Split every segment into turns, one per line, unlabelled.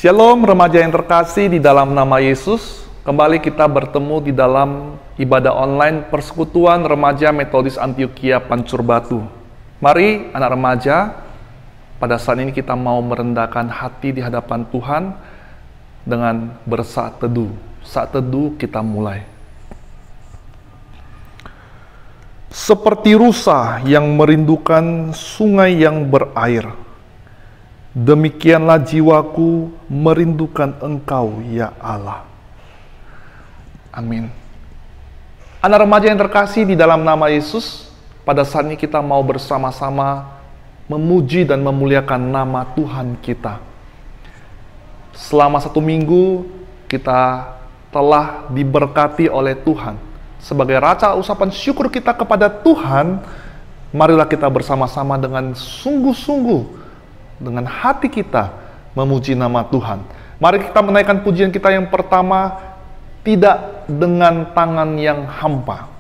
Shalom remaja yang terkasih di dalam nama Yesus. Kembali kita bertemu di dalam ibadah online Persekutuan Remaja Metodis Antioquia Pancur Batu. Mari anak remaja, pada saat ini kita mau merendahkan hati di hadapan Tuhan dengan bersaat teduh. Saat teduh kita mulai. Seperti rusa yang merindukan sungai yang berair, demikianlah jiwaku merindukan Engkau, ya Allah. Amin. Anak remaja yang terkasih di dalam nama Yesus, pada saat ini kita mau bersama-sama memuji dan memuliakan nama Tuhan kita. Selama 1 minggu kita telah diberkati oleh Tuhan. Sebagai rasa ucapan syukur kita kepada Tuhan, marilah kita bersama-sama dengan sungguh-sungguh, dengan hati kita memuji nama Tuhan. Mari kita menaikkan pujian kita yang pertama, tidak dengan tangan yang hampa.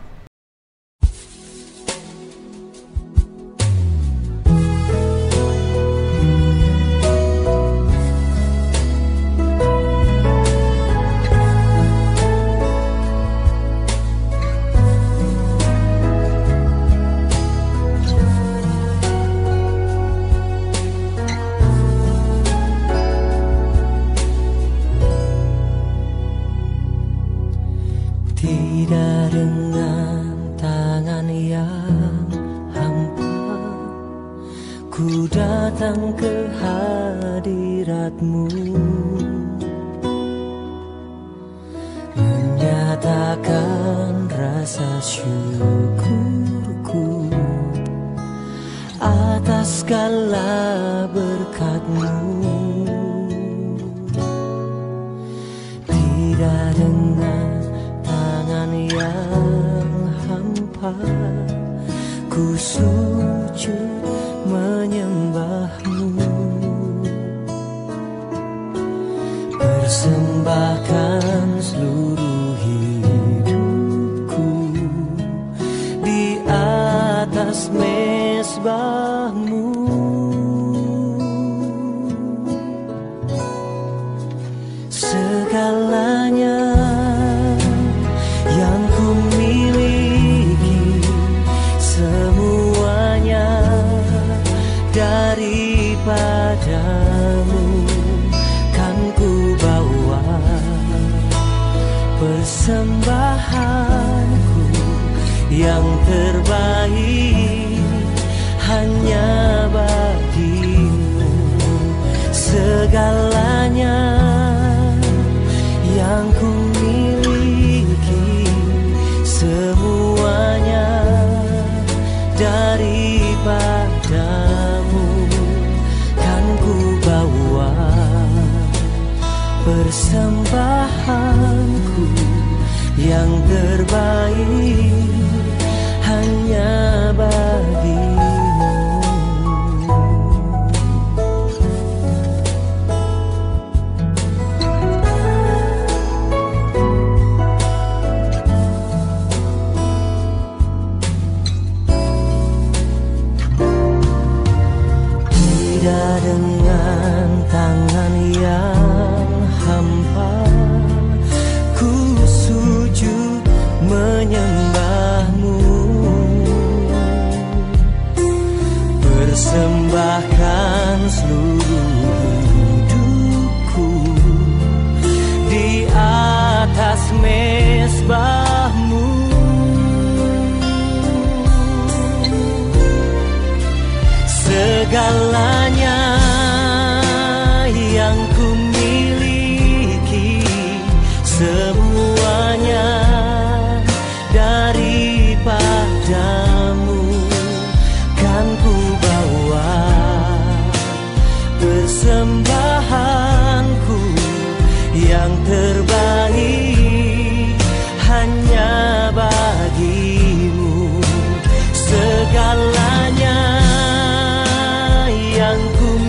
Tidak dengan tangan yang hampa, ku datang ke hadirat-Mu, menyatakan rasa syukurku atas segala berkat-Mu. Tidak dengan yang hampa, ku sujud menyembah-Mu, persembahkan seluruh hidupku di atas mezbah-Mu. Segalanya yang ku miliki, semuanya daripada-Mu kan ku bawa. Persembahanku yang terbaik hanya bagi-Mu. Segalanya yang ku miliki, semuanya daripada-Mu kan ku bawa. Persembahanku yang terbaik hanya bagi-Mu. Tidak dengan tangan yang hampa, ku sujud menyembah-Mu, persembahkan seluruh hidupku di atas mezbah-Mu. Segalanya yang ku miliki, semuanya daripada-Mu kan ku bawa. Persembahanku yang terbaik hanya bagi-Mu. Segalanya yang ku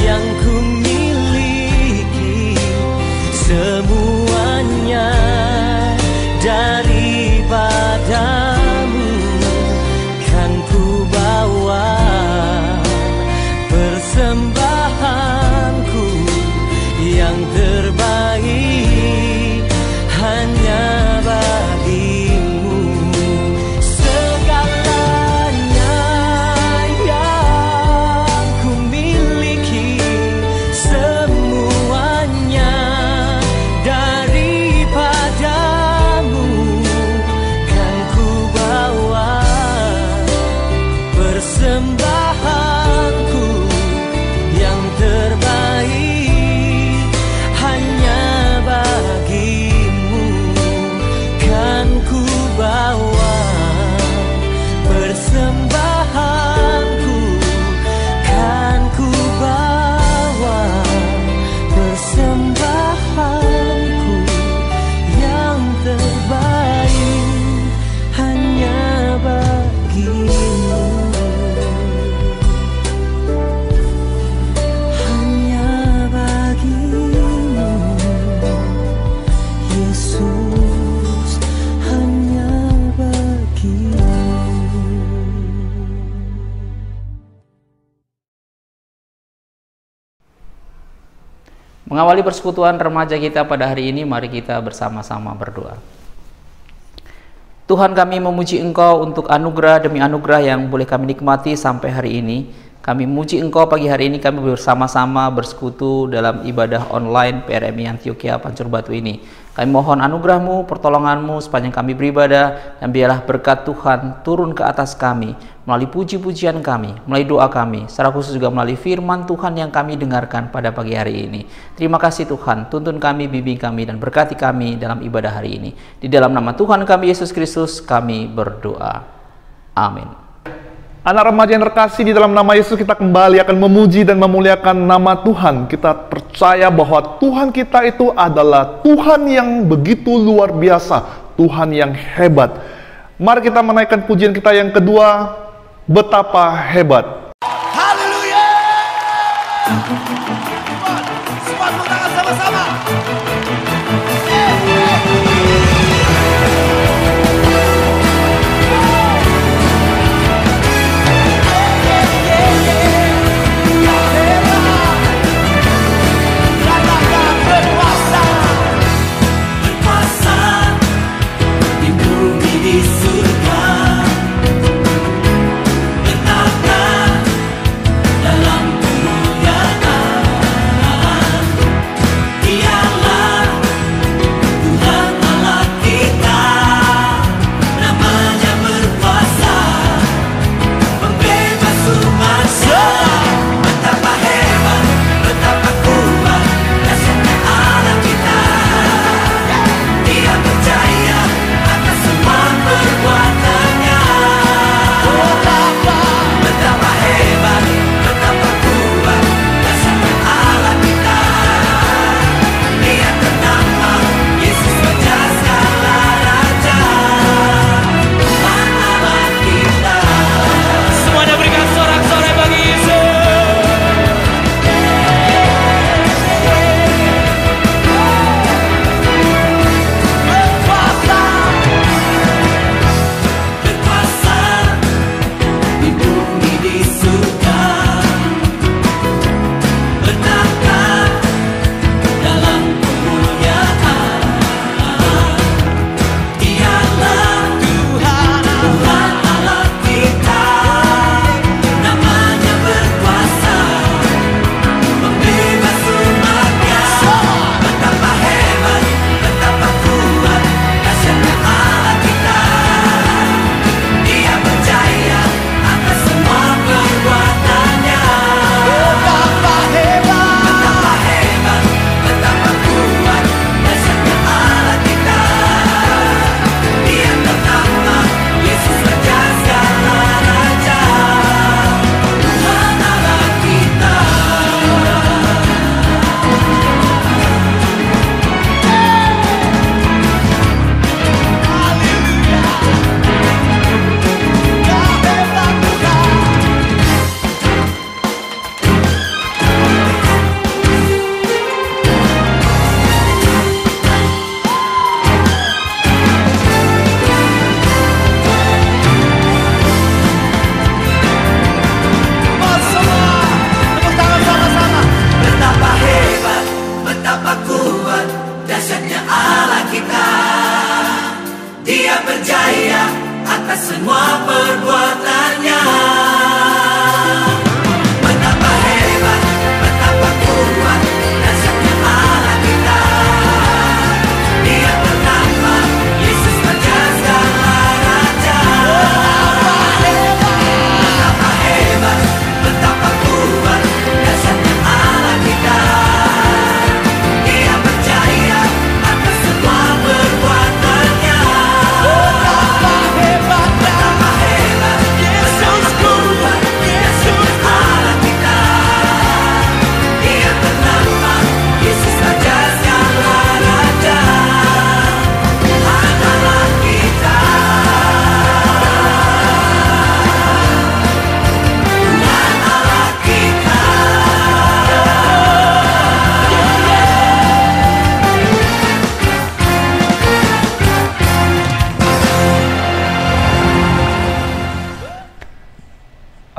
yang ku miliki, semuanya daripadamu kan ku bawa. Persembahanku yang terbaik hanya bagimu. Segalanya yang ku miliki, semuanya daripadamu kan ku bawa. Persembahanku yang terbaik hanya bagimu kan ku bawa. Persembahanku kan ku bawa. Persembahanku yang terbaik hanya bagimu. Hanya bagimu, Yesus, hanya bagimu.
Mengawali persekutuan remaja kita pada hari ini, mari kita bersama-sama berdoa. Tuhan, kami memuji Engkau untuk anugerah demi anugerah yang boleh kami nikmati sampai hari ini. Kami memuji Engkau pagi hari ini, kami bersama-sama bersekutu dalam ibadah online PRMI Antioquia Pancur Batu ini. Kami mohon anugerah-Mu, pertolongan-Mu sepanjang kami beribadah, dan biarlah berkat Tuhan turun ke atas kami, melalui puji-pujian kami, melalui doa kami, secara khusus juga melalui firman Tuhan yang kami dengarkan pada pagi hari ini. Terima kasih Tuhan, tuntun kami, bimbing kami, dan berkati kami dalam ibadah hari ini. Di dalam nama Tuhan kami Yesus Kristus kami berdoa. Amin.
Anak remaja yang terkasih, di dalam nama Yesus kita kembali akan memuji dan memuliakan nama Tuhan. Kita percaya bahwa Tuhan kita itu adalah Tuhan yang begitu luar biasa, Tuhan yang hebat. Mari kita menaikkan pujian kita yang kedua, betapa hebat.
Haleluya. Semua tepuk tangan sama-sama.
Dalam kemuliaan, Dia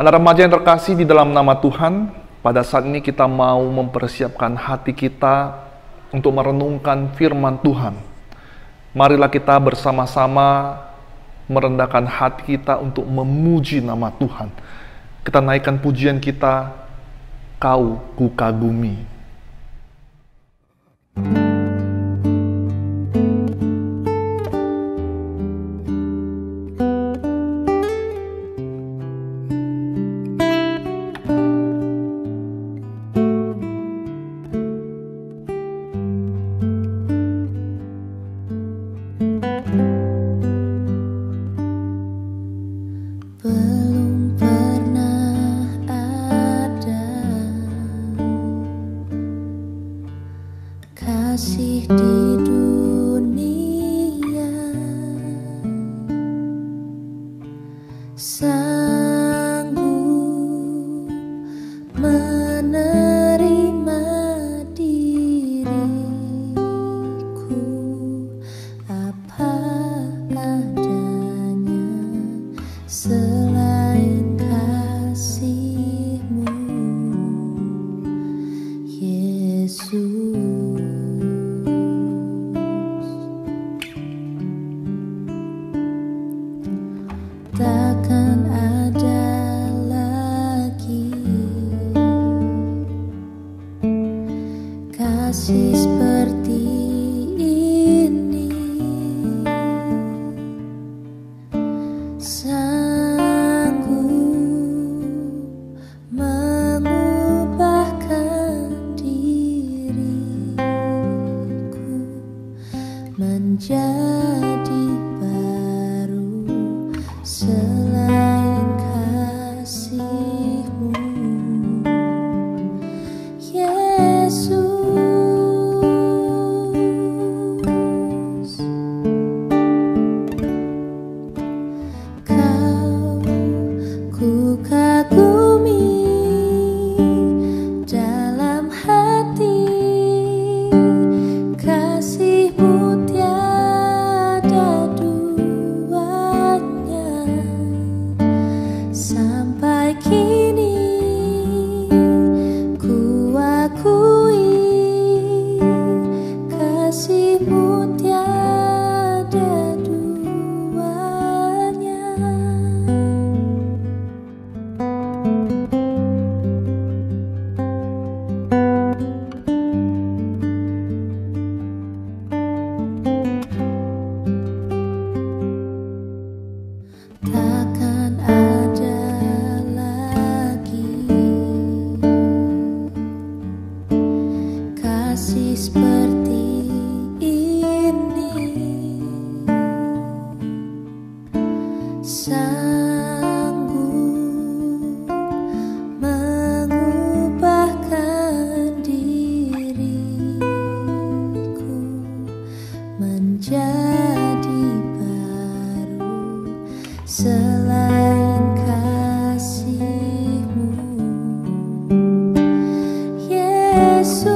Anak remaja yang terkasih di dalam nama Tuhan, pada saat ini kita mau mempersiapkan hati kita untuk merenungkan firman Tuhan. Marilah kita bersama-sama merendahkan hati kita untuk memuji nama Tuhan. Kita naikkan pujian kita, Kau Kukagumi.
Belum pernah ada kasih di dunia sanggup menerima diriku apa adanya. Selain kasih-Mu, Yesus, takkan ada lagi kasih seperti ini. Menjadi baru selain kasih-Mu, Yesus. Kau kukagumi dalam hati, kasih-Mu tiada duanya. Sampai kini ku akui kasih-Mu tiada duanya. Takkan ada lagi kasih seperti ini, sanggup mengubahkan diriku menjadi baru selain kasih-Mu, Yesus.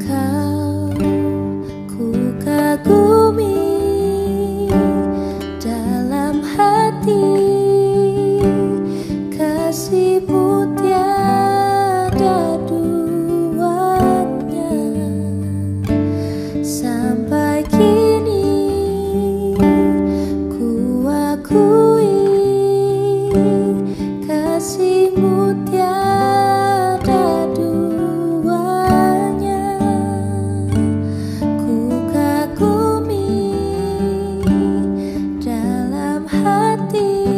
Kau kukagumi dalam hati, kasih-Mu tiada duanya. Sampai kini ku akui kasih-Mu tiada duanya. Ku kagumi dalam hati,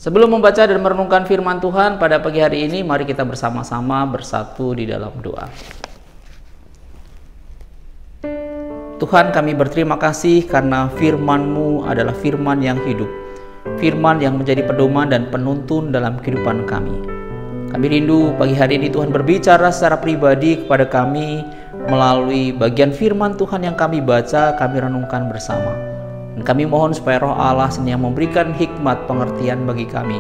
Sebelum membaca dan merenungkan firman Tuhan pada pagi hari ini, mari kita bersama-sama bersatu di dalam doa. Tuhan, kami berterima kasih karena firman-Mu adalah firman yang hidup, firman yang menjadi pedoman dan penuntun dalam kehidupan kami. Kami rindu pagi hari ini Tuhan berbicara secara pribadi kepada kami melalui bagian firman Tuhan yang kami baca, kami renungkan bersama. Dan kami mohon supaya Roh Allah yang memberikan hikmat pengertian bagi kami,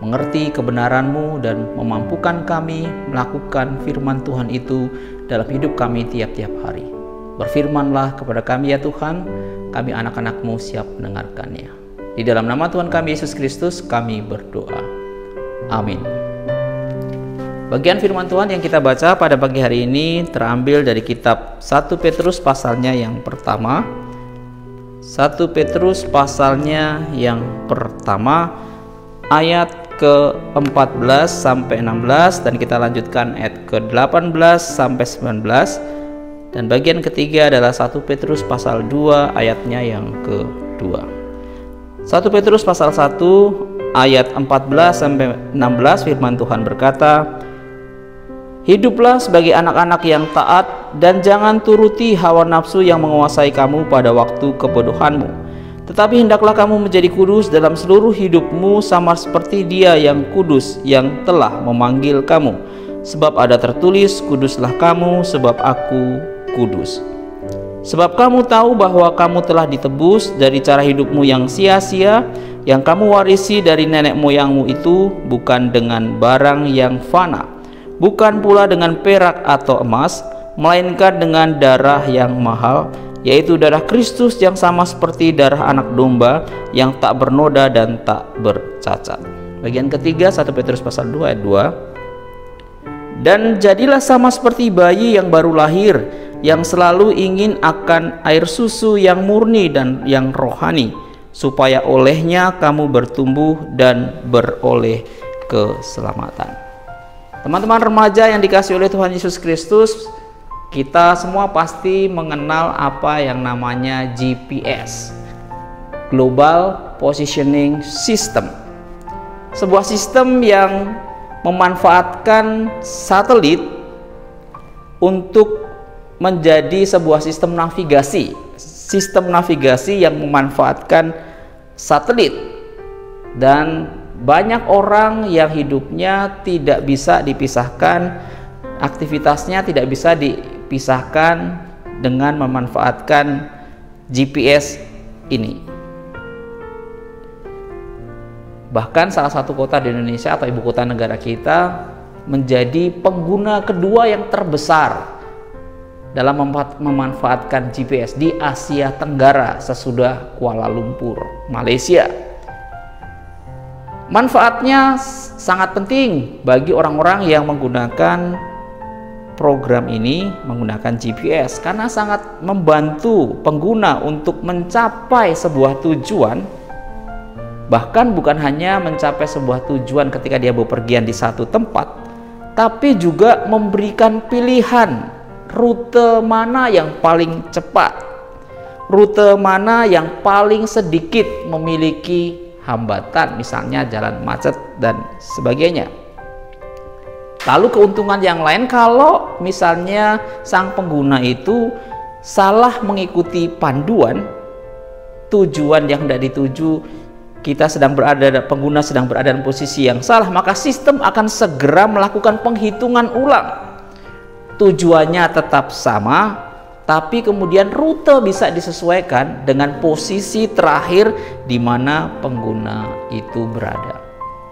mengerti kebenaran-Mu dan memampukan kami melakukan firman Tuhan itu dalam hidup kami tiap-tiap hari. Berfirmanlah kepada kami ya Tuhan, kami anak-anak-Mu siap mendengarkannya. Di dalam nama Tuhan kami Yesus Kristus kami berdoa. Amin. Bagian firman Tuhan yang kita baca pada pagi hari ini terambil dari kitab 1 Petrus pasalnya yang pertama. 1 Petrus pasalnya yang pertama ayat ke-14 sampai 16 dan kita lanjutkan ayat ke-18 sampai 19 dan bagian ketiga adalah 1 Petrus pasal 2 ayatnya yang kedua. 1 Petrus pasal 1 ayat 14 sampai 16 firman Tuhan berkata, hiduplah sebagai anak-anak yang taat dan jangan turuti hawa nafsu yang menguasai kamu pada waktu kebodohanmu. Tetapi hendaklah kamu menjadi kudus dalam seluruh hidupmu sama seperti Dia yang kudus yang telah memanggil kamu. Sebab ada tertulis, kuduslah kamu sebab aku kudus. Sebab kamu tahu bahwa kamu telah ditebus dari cara hidupmu yang sia-sia, yang kamu warisi dari nenek moyangmu itu, bukan dengan barang yang fana, bukan pula dengan perak atau emas, melainkan dengan darah yang mahal, yaitu darah Kristus yang sama seperti darah anak domba yang tak bernoda dan tak bercacat. Bagian ketiga 1 Petrus pasal 2 ayat 2. Dan jadilah sama seperti bayi yang baru lahir, yang selalu ingin akan air susu yang murni dan yang rohani, supaya olehnya kamu bertumbuh dan beroleh keselamatan. Teman-teman remaja yang dikasihi oleh Tuhan Yesus Kristus, kita semua pasti mengenal apa yang namanya GPS, Global Positioning System. Sebuah sistem yang memanfaatkan satelit untuk menjadi sebuah sistem navigasi yang memanfaatkan satelit. Dan banyak orang yang hidupnya tidak bisa dipisahkan, aktivitasnya tidak bisa dipisahkan dengan memanfaatkan GPS ini. Bahkan salah satu kota di Indonesia atau ibu kota negara kita menjadi pengguna kedua yang terbesar dalam memanfaatkan GPS di Asia Tenggara sesudah Kuala Lumpur, Malaysia. Manfaatnya sangat penting bagi orang-orang yang menggunakan program ini, menggunakan GPS, karena sangat membantu pengguna untuk mencapai sebuah tujuan. Bahkan bukan hanya mencapai sebuah tujuan ketika dia bepergian di satu tempat, tapi juga memberikan pilihan rute mana yang paling cepat, rute mana yang paling sedikit memiliki hambatan, misalnya jalan macet dan sebagainya. Lalu keuntungan yang lain kalau misalnya sang pengguna itu salah mengikuti panduan tujuan yang hendak dituju, pengguna sedang berada dalam posisi yang salah, maka sistem akan segera melakukan penghitungan ulang. Tujuannya tetap sama, tapi kemudian rute bisa disesuaikan dengan posisi terakhir di mana pengguna itu berada.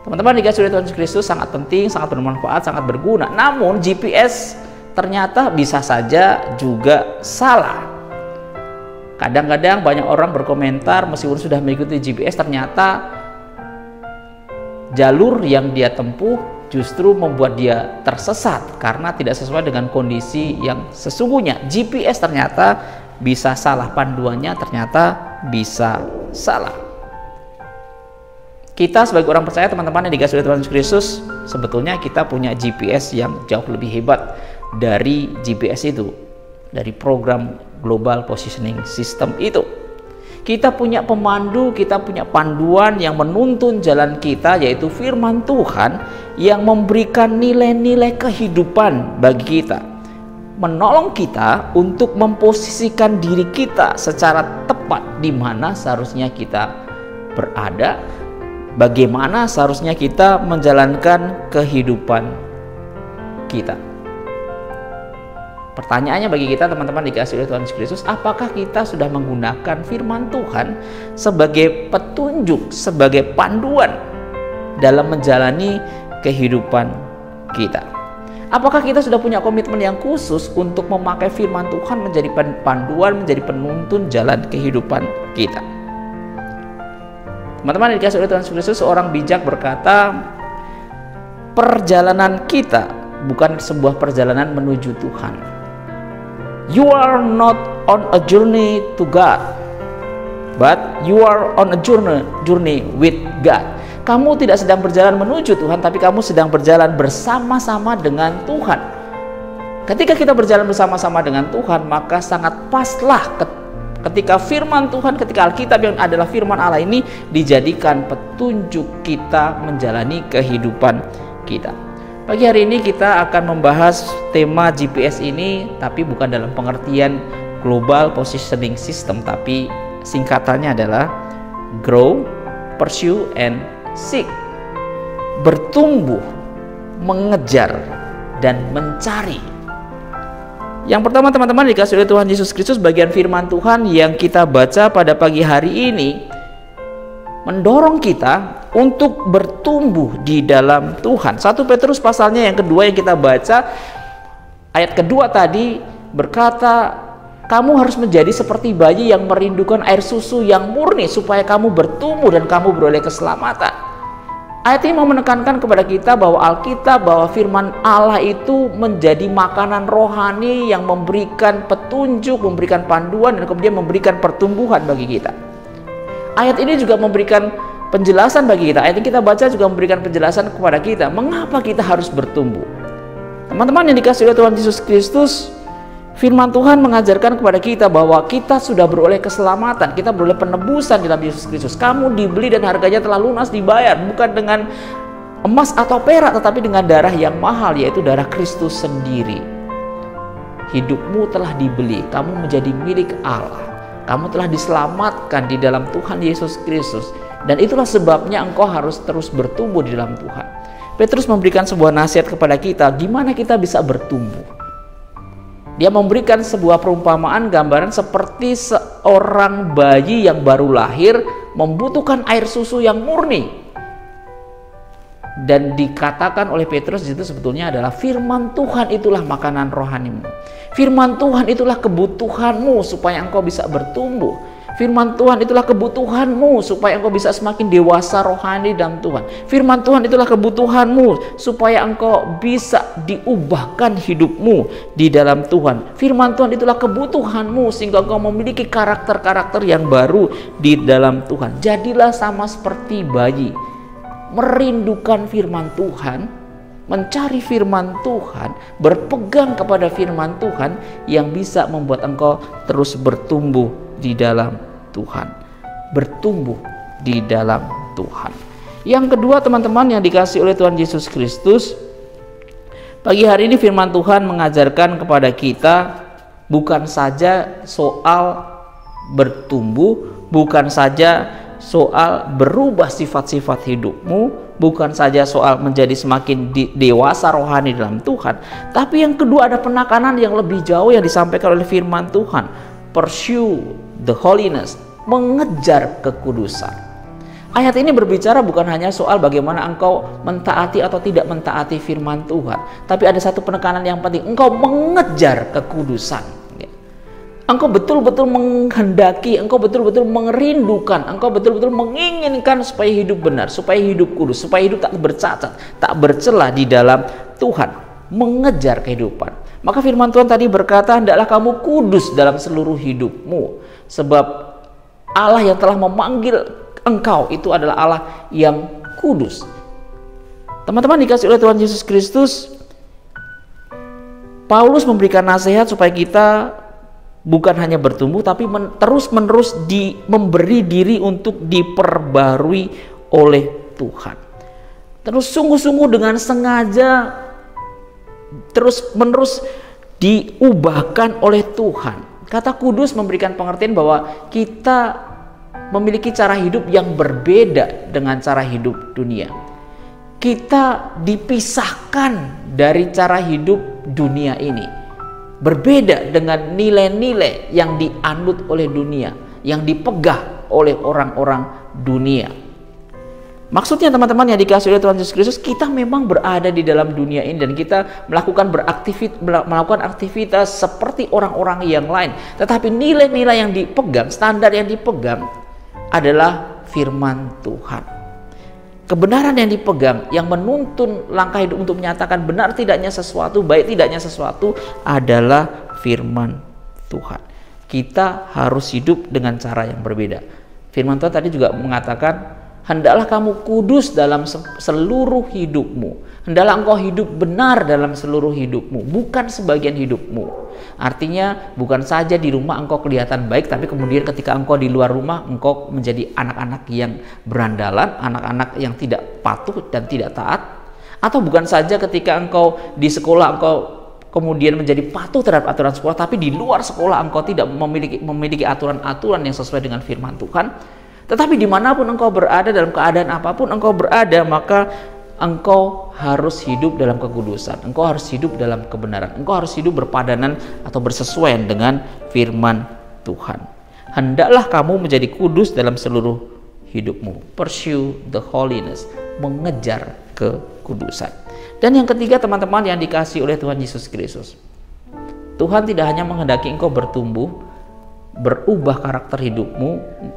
Teman-teman dikasihi oleh Tuhan Yesus Kristus, sangat penting, sangat bermanfaat, sangat berguna. Namun GPS ternyata bisa saja juga salah. Kadang-kadang banyak orang berkomentar meskipun sudah mengikuti GPS, ternyata jalur yang dia tempuh justru membuat dia tersesat karena tidak sesuai dengan kondisi yang sesungguhnya. GPS ternyata bisa salah, panduannya ternyata bisa salah. Kita sebagai orang percaya, teman-teman yang dikasihi oleh Tuhan Yesus Kristus, sebetulnya kita punya GPS yang jauh lebih hebat dari GPS itu, dari program Global Positioning System itu. Kita punya pemandu, kita punya panduan yang menuntun jalan kita, yaitu firman Tuhan yang memberikan nilai-nilai kehidupan bagi kita, menolong kita untuk memposisikan diri kita secara tepat di mana seharusnya kita berada, bagaimana seharusnya kita menjalankan kehidupan kita. Pertanyaannya bagi kita teman-teman dikasih oleh Tuhan Yesus Kristus, apakah kita sudah menggunakan firman Tuhan sebagai petunjuk, sebagai panduan dalam menjalani kehidupan kita? Apakah kita sudah punya komitmen yang khusus untuk memakai firman Tuhan menjadi panduan, menjadi penuntun jalan kehidupan kita? Teman-teman dikasih oleh Tuhan Yesus Kristus, seorang bijak berkata, perjalanan kita bukan sebuah perjalanan menuju Tuhan. You are not on a journey to God, but you are on a journey with God. Kamu tidak sedang berjalan menuju Tuhan, tapi kamu sedang berjalan bersama-sama dengan Tuhan. Ketika kita berjalan bersama-sama dengan Tuhan, maka sangat paslah ketika firman Tuhan, ketika Alkitab yang adalah firman Allah ini dijadikan petunjuk kita menjalani kehidupan kita. Pagi hari ini kita akan membahas tema GPS ini, tapi bukan dalam pengertian Global Positioning System, tapi singkatannya adalah Grow, Pursue, and Seek. Bertumbuh, mengejar, dan mencari. Yang pertama teman-teman dikasih oleh Tuhan Yesus Kristus, bagian firman Tuhan yang kita baca pada pagi hari ini mendorong kita untuk bertumbuh di dalam Tuhan. 1 Petrus pasalnya yang kedua yang kita baca, ayat kedua tadi berkata, kamu harus menjadi seperti bayi yang merindukan air susu yang murni supaya kamu bertumbuh dan kamu beroleh keselamatan. Ayat ini mau menekankan kepada kita bahwa Alkitab, bahwa firman Allah itu menjadi makanan rohani yang memberikan petunjuk, memberikan panduan, dan kemudian memberikan pertumbuhan bagi kita. Ayat ini juga memberikan penjelasan bagi kita. Ayat yang kita baca juga memberikan penjelasan kepada kita mengapa kita harus bertumbuh. Teman-teman yang dikasihi oleh Tuhan Yesus Kristus, firman Tuhan mengajarkan kepada kita bahwa kita sudah beroleh keselamatan, kita beroleh penebusan dalam Yesus Kristus. Kamu dibeli dan harganya telah lunas dibayar, bukan dengan emas atau perak, tetapi dengan darah yang mahal, yaitu darah Kristus sendiri. Hidupmu telah dibeli, kamu menjadi milik Allah. Kamu telah diselamatkan di dalam Tuhan Yesus Kristus, dan itulah sebabnya engkau harus terus bertumbuh di dalam Tuhan. Petrus memberikan sebuah nasihat kepada kita, gimana kita bisa bertumbuh. Dia memberikan sebuah perumpamaan, gambaran seperti seorang bayi yang baru lahir membutuhkan air susu yang murni. Dan dikatakan oleh Petrus itu sebetulnya adalah firman Tuhan itulah makanan rohanimu. Firman Tuhan itulah kebutuhanmu supaya engkau bisa bertumbuh. Firman Tuhan itulah kebutuhanmu supaya engkau bisa semakin dewasa rohani dalam Tuhan. Firman Tuhan itulah kebutuhanmu supaya engkau bisa diubahkan hidupmu di dalam Tuhan. Firman Tuhan itulah kebutuhanmu sehingga engkau memiliki karakter-karakter yang baru di dalam Tuhan. Jadilah sama seperti bayi, merindukan firman Tuhan, mencari firman Tuhan, berpegang kepada firman Tuhan yang bisa membuat engkau terus bertumbuh di dalam Tuhan. Bertumbuh di dalam Tuhan. Yang kedua teman-teman yang dikasih oleh Tuhan Yesus Kristus, pagi hari ini firman Tuhan mengajarkan kepada kita bukan saja soal bertumbuh, bukan saja soal berubah sifat-sifat hidupmu, bukan saja soal menjadi semakin dewasa rohani dalam Tuhan, tapi yang kedua ada penekanan yang lebih jauh yang disampaikan oleh firman Tuhan. Pursue the holiness, mengejar kekudusan. Ayat ini berbicara bukan hanya soal bagaimana engkau mentaati atau tidak mentaati firman Tuhan, tapi ada satu penekanan yang penting, engkau mengejar kekudusan. Engkau betul-betul menghendaki, engkau betul-betul merindukan, engkau betul-betul menginginkan supaya hidup benar, supaya hidup kudus, supaya hidup tak bercacat, tak bercela di dalam Tuhan. Mengejar kehidupan. Maka firman Tuhan tadi berkata, hendaklah kamu kudus dalam seluruh hidupmu. Sebab Allah yang telah memanggil engkau itu adalah Allah yang kudus. Teman-teman dikasih oleh Tuhan Yesus Kristus, Paulus memberikan nasihat supaya kita bukan hanya bertumbuh, tapi terus-menerus memberi diri untuk diperbarui oleh Tuhan. Terus sungguh-sungguh dengan sengaja terus-menerus diubahkan oleh Tuhan. Kata kudus memberikan pengertian bahwa kita memiliki cara hidup yang berbeda dengan cara hidup dunia. Kita dipisahkan dari cara hidup dunia ini. Berbeda dengan nilai-nilai yang dianut oleh dunia, yang dipegang oleh orang-orang dunia. Maksudnya teman-teman yang dikasihi oleh Tuhan Yesus Kristus, kita memang berada di dalam dunia ini dan kita melakukan aktivitas seperti orang-orang yang lain. Tetapi nilai-nilai yang dipegang, standar yang dipegang adalah firman Tuhan. Kebenaran yang dipegang, yang menuntun langkah hidup untuk menyatakan benar tidaknya sesuatu, baik tidaknya sesuatu adalah firman Tuhan. Kita harus hidup dengan cara yang berbeda. Firman Tuhan tadi juga mengatakan, hendaklah kamu kudus dalam seluruh hidupmu. Hendaklah engkau hidup benar dalam seluruh hidupmu, bukan sebagian hidupmu. Artinya bukan saja di rumah engkau kelihatan baik, tapi kemudian ketika engkau di luar rumah engkau menjadi anak-anak yang berandalan, anak-anak yang tidak patuh dan tidak taat. Atau bukan saja ketika engkau di sekolah engkau kemudian menjadi patuh terhadap aturan sekolah, tapi di luar sekolah engkau tidak memiliki aturan-aturan yang sesuai dengan firman Tuhan. Tetapi dimanapun engkau berada, dalam keadaan apapun engkau berada, maka engkau harus hidup dalam kekudusan, engkau harus hidup dalam kebenaran, engkau harus hidup berpadanan atau bersesuaian dengan firman Tuhan. Hendaklah kamu menjadi kudus dalam seluruh hidupmu. Pursue the holiness, mengejar kekudusan. Dan yang ketiga teman-teman yang dikasihi oleh Tuhan Yesus Kristus, Tuhan tidak hanya menghendaki engkau bertumbuh, berubah karakter hidupmu,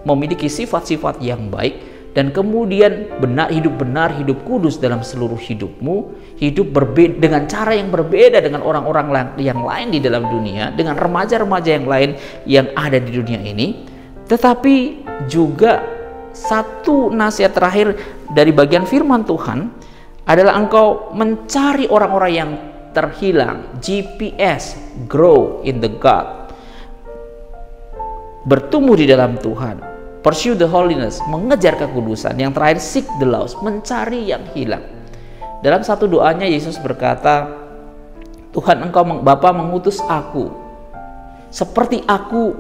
memiliki sifat-sifat yang baik, dan kemudian hidup benar, hidup kudus dalam seluruh hidupmu, hidup berbeda dengan cara yang berbeda dengan orang-orang yang lain di dalam dunia, dengan remaja-remaja yang lain yang ada di dunia ini. Tetapi juga satu nasihat terakhir dari bagian firman Tuhan adalah engkau mencari orang-orang yang terhilang. GPS, grow in the God, bertumbuh di dalam Tuhan. Pursue the holiness, mengejar kekudusan. Yang terakhir, seek the lost, mencari yang hilang. Dalam satu doanya Yesus berkata, Tuhan engkau Bapa mengutus aku, seperti aku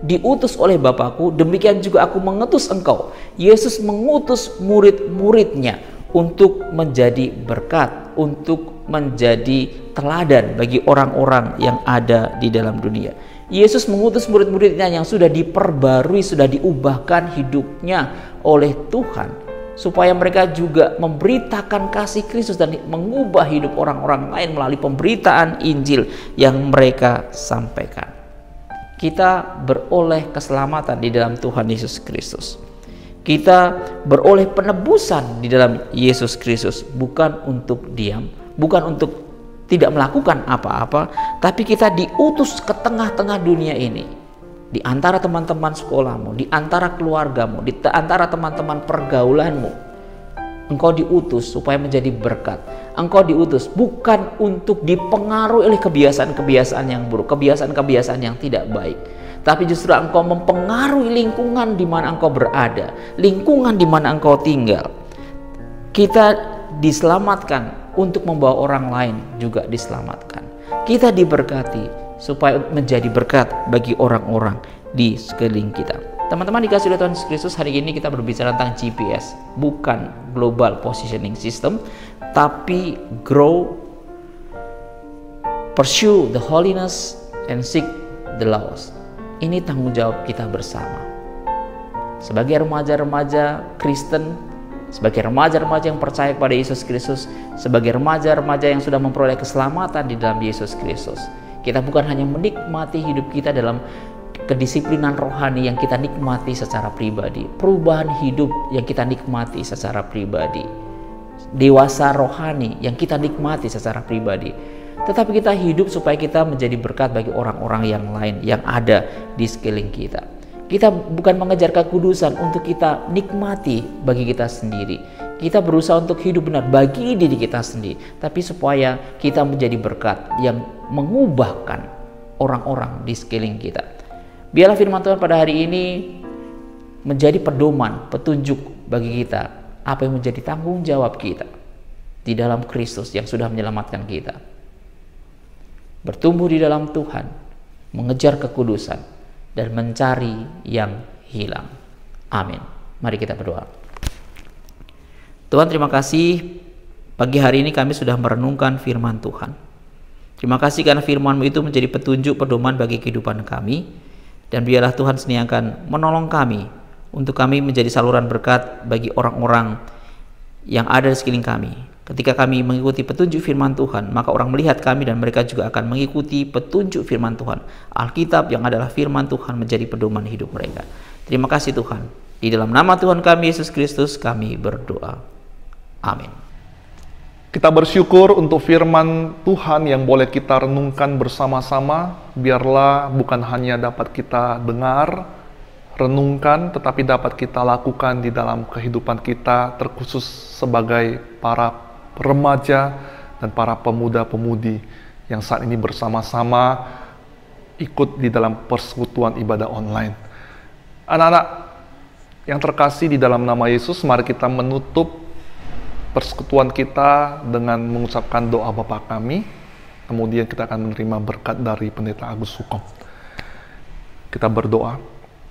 diutus oleh Bapakku, demikian juga aku mengutus engkau. Yesus mengutus murid-muridnya untuk menjadi berkat, untuk menjadi teladan bagi orang-orang yang ada di dalam dunia. Yesus mengutus murid-muridnya yang sudah diperbarui, sudah diubahkan hidupnya oleh Tuhan, supaya mereka juga memberitakan kasih Kristus dan mengubah hidup orang-orang lain melalui pemberitaan Injil yang mereka sampaikan. Kita beroleh keselamatan di dalam Tuhan Yesus Kristus. Kita beroleh penebusan di dalam Yesus Kristus, bukan untuk diam, bukan untuk tidak melakukan apa-apa, tapi kita diutus ke tengah-tengah dunia ini, di antara teman-teman sekolahmu, di antara keluargamu, di antara teman-teman pergaulanmu. Engkau diutus supaya menjadi berkat. Engkau diutus bukan untuk dipengaruhi oleh kebiasaan-kebiasaan yang buruk, kebiasaan-kebiasaan yang tidak baik, tapi justru engkau mempengaruhi lingkungan di mana engkau berada, lingkungan di mana engkau tinggal. Kita diselamatkan untuk membawa orang lain juga diselamatkan. Kita diberkati supaya menjadi berkat bagi orang-orang di sekeliling kita. Teman-teman dikasihi oleh Tuhan Yesus Kristus, hari ini kita berbicara tentang GPS, bukan Global Positioning System, tapi grow, pursue the holiness, and seek the lost. Ini tanggung jawab kita bersama. Sebagai remaja-remaja Kristen, sebagai remaja-remaja yang percaya kepada Yesus Kristus, sebagai remaja-remaja yang sudah memperoleh keselamatan di dalam Yesus Kristus, kita bukan hanya menikmati hidup kita dalam kedisiplinan rohani yang kita nikmati secara pribadi, perubahan hidup yang kita nikmati secara pribadi, dewasa rohani yang kita nikmati secara pribadi, tetapi kita hidup supaya kita menjadi berkat bagi orang-orang yang lain yang ada di sekeliling kita. Kita bukan mengejar kekudusan untuk kita nikmati bagi kita sendiri. Kita berusaha untuk hidup benar bagi diri kita sendiri, tapi supaya kita menjadi berkat yang mengubahkan orang-orang di sekeliling kita. Biarlah firman Tuhan pada hari ini menjadi pedoman, petunjuk bagi kita, apa yang menjadi tanggung jawab kita di dalam Kristus yang sudah menyelamatkan kita. Bertumbuh di dalam Tuhan, mengejar kekudusan, dan mencari yang hilang. Amin. Mari kita berdoa. Tuhan, terima kasih pagi hari ini kami sudah merenungkan firman Tuhan. Terima kasih karena firman-Mu itu menjadi petunjuk pedoman bagi kehidupan kami. Dan biarlah Tuhan sendiri akan menolong kami untuk kami menjadi saluran berkat bagi orang-orang yang ada di sekeliling kami. Ketika kami mengikuti petunjuk firman Tuhan, maka orang melihat kami dan mereka juga akan mengikuti petunjuk firman Tuhan. Alkitab yang adalah firman Tuhan menjadi pedoman hidup mereka. Terima kasih Tuhan. Di dalam nama Tuhan kami Yesus Kristus kami berdoa. Amin.
Kita bersyukur untuk firman Tuhan yang boleh kita renungkan bersama-sama. Biarlah bukan hanya dapat kita dengar, renungkan, tetapi dapat kita lakukan di dalam kehidupan kita, terkhusus sebagai para remaja dan para pemuda-pemudi yang saat ini bersama-sama ikut di dalam persekutuan ibadah online. Anak-anak yang terkasih di dalam nama Yesus, mari kita menutup persekutuan kita dengan mengucapkan doa Bapa kami. Kemudian kita akan menerima berkat dari Pendeta Agus Sukom. Kita berdoa.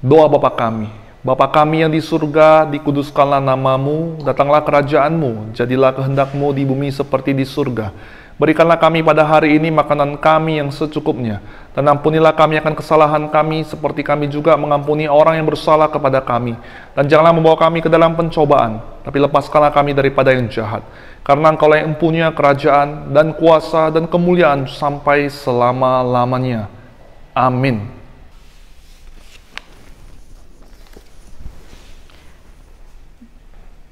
Doa Bapa kami. Bapa kami yang di surga, dikuduskanlah namamu, datanglah kerajaanmu, jadilah kehendakmu di bumi seperti di surga. Berikanlah kami pada hari ini makanan kami yang secukupnya, dan ampunilah kami akan kesalahan kami, seperti kami juga mengampuni orang yang bersalah kepada kami. Dan janganlah membawa kami ke dalam pencobaan, tapi lepaskanlah kami daripada yang jahat. Karena Engkaulah yang mempunyai kerajaan, dan kuasa, dan kemuliaan sampai selama-lamanya. Amin.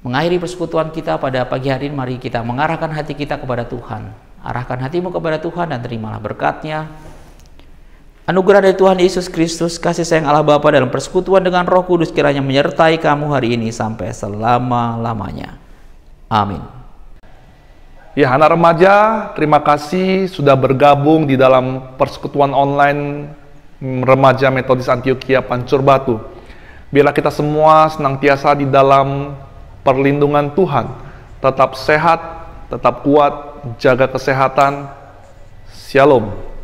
Mengakhiri persekutuan kita pada pagi hari ini, mari kita mengarahkan hati kita kepada Tuhan. Arahkan hatimu kepada Tuhan dan terimalah berkat-Nya. Anugerah dari Tuhan Yesus Kristus, kasih sayang Allah Bapa dalam persekutuan dengan Roh Kudus kiranya menyertai kamu hari ini sampai selama-lamanya. Amin.
Ya, anak remaja, terima kasih sudah bergabung di dalam persekutuan online Remaja Metodis Antioquia Pancur Batu. Biarlah kita semua senantiasa di dalam perlindungan Tuhan, tetap sehat, tetap kuat, jaga kesehatan. Shalom.